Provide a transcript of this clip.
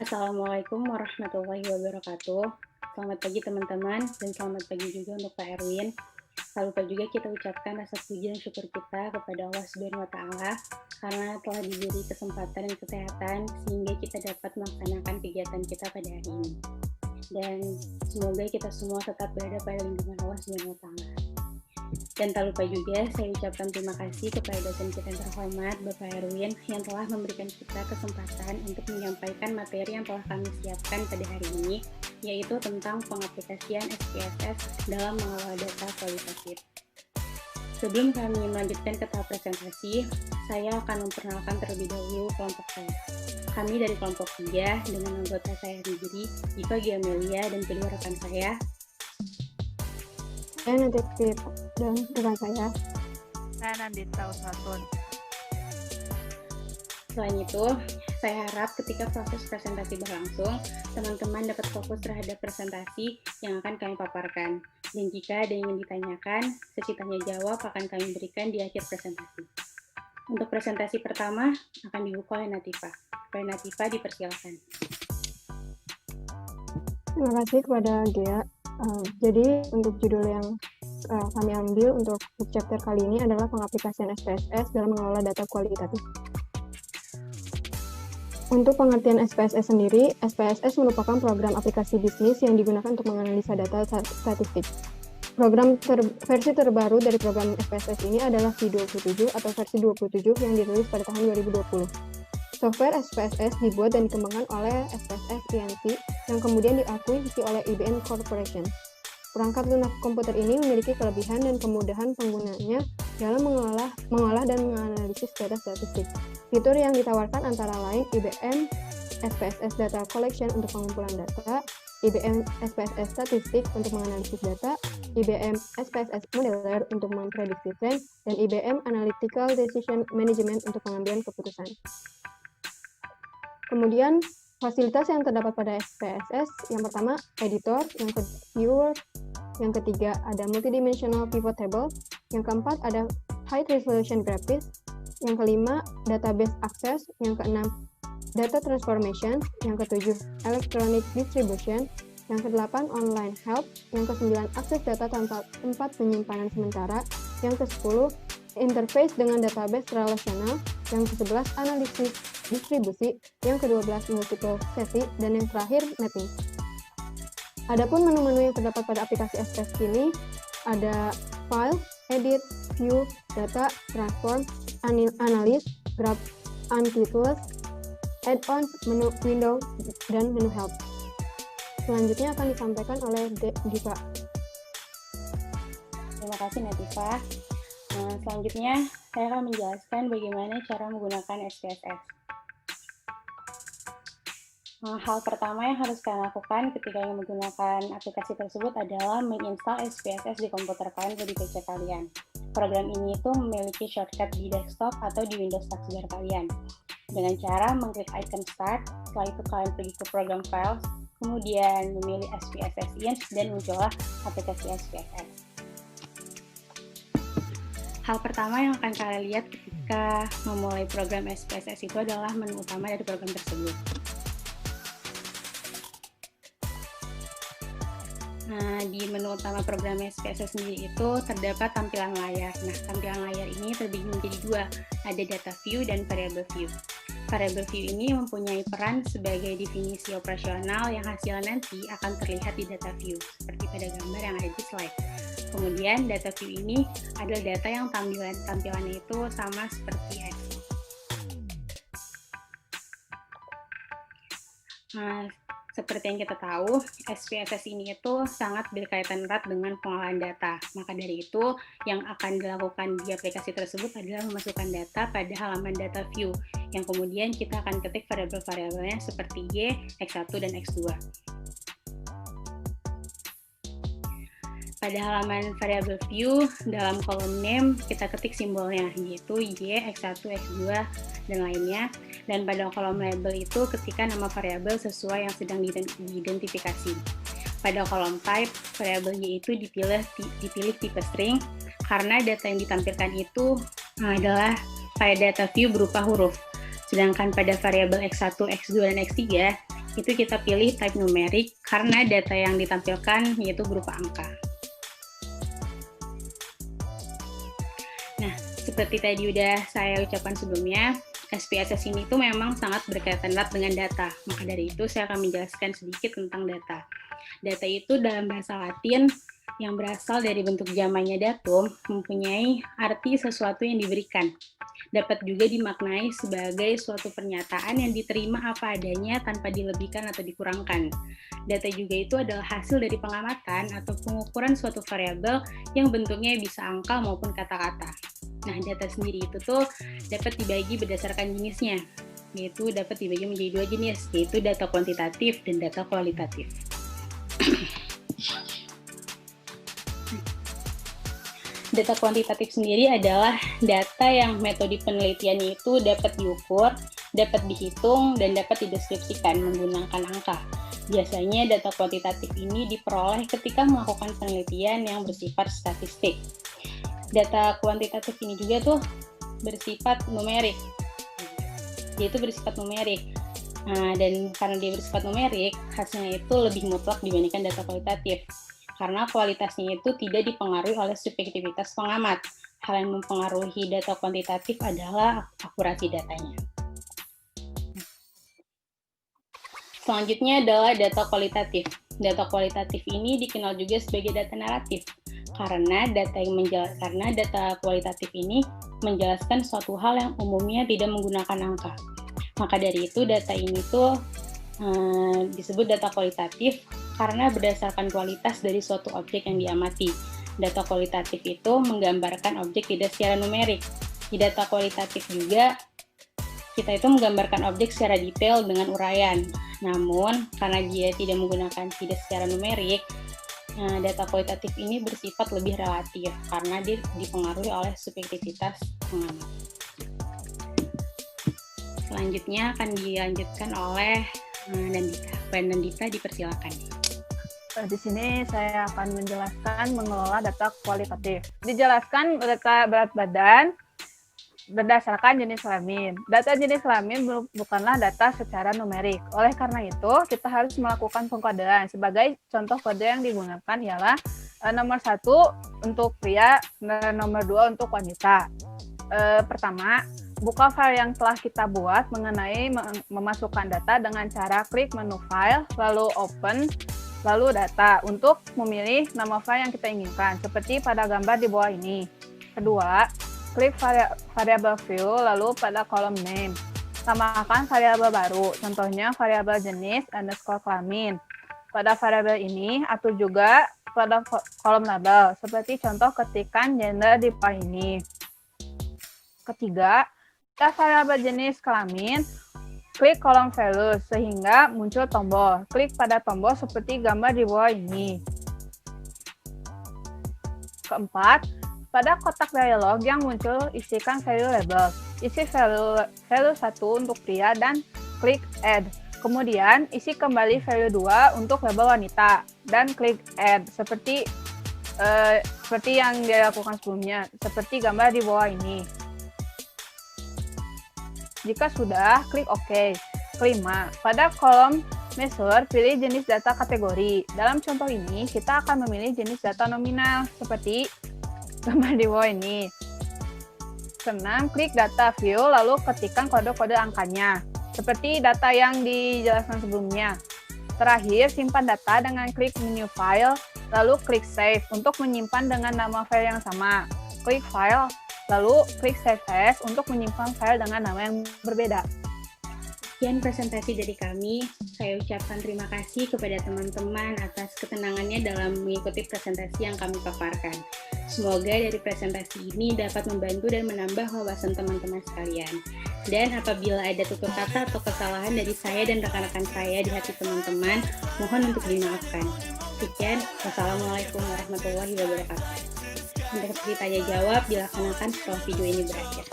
Assalamualaikum warahmatullahi wabarakatuh. Selamat pagi teman-teman, dan selamat pagi juga untuk Pak Erwin. Tak lupa juga kita ucapkan rasa puji dan syukur kita kepada Allah Subhanahu wa Ta'ala karena telah diberi kesempatan dan kesehatan sehingga kita dapat melaksanakan kegiatan kita pada hari ini. Dan semoga kita semua tetap berada pada lindungan Allah Subhanahu wa Ta'ala. Dan tak lupa juga saya ucapkan terima kasih kepada dosen kita yang terhormat Bapak Erwin yang telah memberikan kita kesempatan untuk menyampaikan materi yang telah kami siapkan pada hari ini, yaitu tentang pengaplikasian SPSS dalam mengelola data kualitatif. Sebelum kami melanjutkan ke tahap presentasi, saya akan memperkenalkan terlebih dahulu kelompok saya. Kami dari kelompok 3 dengan anggota saya sendiri, Iva Giamelia, dan kedua rekan saya, Nanti dan rekan saya. Nandita Usatun. Selain itu, saya harap ketika proses presentasi berlangsung, teman-teman dapat fokus terhadap presentasi yang akan kami paparkan. Dan jika ada yang ingin ditanyakan, sesi tanya jawab akan kami berikan di akhir presentasi. Untuk presentasi pertama akan dibuka oleh Natifa. Oleh Natifa, dipersilakan. Terima kasih kepada Gea. Jadi untuk judul yang kami ambil untuk chapter kali ini adalah pengaplikasian SPSS dalam mengelola data kualitatif. Untuk pengertian SPSS sendiri, SPSS merupakan program aplikasi bisnis yang digunakan untuk menganalisa data statistik. Versi terbaru dari program SPSS ini adalah V27 atau versi 27 yang dirilis pada tahun 2020. Software SPSS dibuat dan dikembangkan oleh SPSS Inc. yang kemudian diakuisisi oleh IBM Corporation. Perangkat lunak komputer ini memiliki kelebihan dan kemudahan penggunanya dalam mengolah dan menganalisis data statistik. Fitur yang ditawarkan antara lain IBM SPSS Data Collection untuk pengumpulan data, IBM SPSS Statistik untuk menganalisis data, IBM SPSS Modeler untuk memprediksi tren, dan IBM Analytical Decision Management untuk pengambilan keputusan. Kemudian, fasilitas yang terdapat pada SPSS, yang pertama, editor, yang kedua, viewer, yang ketiga, ada multidimensional pivot table, yang keempat, ada high resolution graphics, yang kelima, database access, yang keenam, data transformation, yang ketujuh, electronic distribution, yang kedelapan, online help, yang kesembilan, akses data tanpa tempat penyimpanan sementara, yang ke-10, interface dengan database relasional, yang ke-11 analisis distribusi, yang ke-12 multiple sesi, dan yang terakhir mapping. Adapun menu-menu yang terdapat pada aplikasi SPSS ini ada file, edit, view, data, transform, analysis, graph, untitles, add-ons, menu window, dan menu help. Selanjutnya akan disampaikan oleh Diva. Terima kasih Natifa. Selanjutnya, saya akan menjelaskan bagaimana cara menggunakan SPSS. Hal pertama yang harus kalian lakukan ketika ingin menggunakan aplikasi tersebut adalah menginstal SPSS di komputer kalian atau di PC kalian. Program ini itu memiliki shortcut di desktop atau di Windows Taskbar kalian. Dengan cara mengklik icon Start, setelah itu kalian pergi ke Program Files, kemudian memilih SPSS Ins, dan muncullah aplikasi SPSS. Hal pertama yang akan kalian lihat ketika memulai program SPSS itu adalah menu utama dari program tersebut. Nah, di menu utama program SPSS sendiri itu terdapat tampilan layar. Nah, tampilan layar ini terbagi menjadi dua, ada data view dan variable view. Variable view ini mempunyai peran sebagai definisi operasional yang hasilnya nanti akan terlihat di data view, seperti pada gambar yang ada di slide. Kemudian data view ini adalah data yang tampilannya itu sama seperti Excel. Seperti yang kita tahu, SPSS ini itu sangat berkaitan erat dengan pengolahan data. Maka dari itu, yang akan dilakukan di aplikasi tersebut adalah memasukkan data pada halaman data view, yang kemudian kita akan ketik variabel-variabelnya seperti Y, X1, dan X2. Pada halaman variable view, dalam kolom name, kita ketik simbolnya, yaitu Y, X1, X2, dan lainnya. Dan pada kolom label itu ketikkan nama variabel sesuai yang sedang diidentifikasi. Pada kolom type, variabel Y itu dipilih tipe string, karena data yang ditampilkan itu adalah pada data view berupa huruf. Sedangkan pada variabel X1, X2, dan X3, itu kita pilih type numerik karena data yang ditampilkan yaitu berupa angka. Nah, seperti tadi udah saya ucapkan sebelumnya, SPSS ini tuh memang sangat berkaitan erat dengan data. Maka dari itu saya akan menjelaskan sedikit tentang data. Data itu dalam bahasa Latin yang berasal dari bentuk jamaknya datum mempunyai arti sesuatu yang diberikan. Dapat juga dimaknai sebagai suatu pernyataan yang diterima apa adanya tanpa dilebihkan atau dikurangkan. Data juga itu adalah hasil dari pengamatan atau pengukuran suatu variabel yang bentuknya bisa angka maupun kata-kata. Nah, data sendiri itu tuh dapat dibagi berdasarkan jenisnya, yaitu dapat dibagi menjadi dua jenis, yaitu data kuantitatif dan data kualitatif. Data kuantitatif sendiri adalah data yang metode penelitiannya itu dapat diukur, dapat dihitung, dan dapat dideskripsikan menggunakan angka. Biasanya data kuantitatif ini diperoleh ketika melakukan penelitian yang bersifat statistik. Data kuantitatif ini juga tuh bersifat numerik, yaitu bersifat numerik. Nah, dan karena dia bersifat numerik, hasilnya itu lebih mutlak dibandingkan data kualitatif. Karena kualitasnya itu tidak dipengaruhi oleh subjektivitas pengamat. Hal yang mempengaruhi data kuantitatif adalah akurasi datanya. Selanjutnya adalah data kualitatif. Data kualitatif ini dikenal juga sebagai data naratif. Karena data kualitatif ini menjelaskan suatu hal yang umumnya tidak menggunakan angka. Maka dari itu data ini tuh disebut data kualitatif karena berdasarkan kualitas dari suatu objek yang diamati. Data kualitatif itu menggambarkan objek tidak secara numerik. Di data kualitatif juga kita itu menggambarkan objek secara detail dengan uraian. Namun karena dia tidak secara numerik, data kualitatif ini bersifat lebih relatif karena dia dipengaruhi oleh subjektivitas pengamat. Selanjutnya akan dilanjutkan oleh Nandita. Nandita dipersilakan. Di sini saya akan menjelaskan mengelola data kualitatif. Dijelaskan data berat badan berdasarkan jenis kelamin. Data jenis kelamin bukanlah data secara numerik. Oleh karena itu, kita harus melakukan pengkodean. Sebagai contoh kode yang digunakan ialah nomor 1 untuk pria dan nomor 2 untuk wanita. Pertama, buka file yang telah kita buat mengenai memasukkan data dengan cara klik menu file, lalu open, lalu data untuk memilih nama file yang kita inginkan, seperti pada gambar di bawah ini. Kedua, klik variabel view, lalu pada kolom name. Tambahkan variabel baru, contohnya variabel jenis underscore kelamin. Pada variabel ini, atur juga pada kolom label, seperti contoh ketikan gender di bawah ini. Ketiga, pada variabel jenis kelamin, klik kolom values sehingga muncul tombol. Klik pada tombol seperti gambar di bawah ini. Keempat, pada kotak dialog yang muncul, isikan value label. Isi value 1 untuk pria dan klik add. Kemudian, isi kembali value 2 untuk label wanita dan klik add seperti yang dilakukan sebelumnya, seperti gambar di bawah ini. Jika sudah, klik OK. Kelima, pada kolom measure, pilih jenis data kategori. Dalam contoh ini, kita akan memilih jenis data nominal, seperti gambar di bawah ini. Keenam, klik data view, lalu ketikkan kode-kode angkanya, seperti data yang dijelaskan sebelumnya. Terakhir, simpan data dengan klik menu file, lalu klik save untuk menyimpan dengan nama file yang sama. Klik file, lalu klik Save As untuk menyimpan file dengan nama yang berbeda. Sekian presentasi dari kami. Saya ucapkan terima kasih kepada teman-teman atas ketenangannya dalam mengikuti presentasi yang kami paparkan. Semoga dari presentasi ini dapat membantu dan menambah wawasan teman-teman sekalian. Dan apabila ada tutur kata atau kesalahan dari saya dan rekan-rekan saya di hati teman-teman, mohon untuk dimaafkan. Sekian, wassalamualaikum warahmatullahi wabarakatuh. Untuk sesi tanya jawab dilaksanakan setelah video ini berakhir.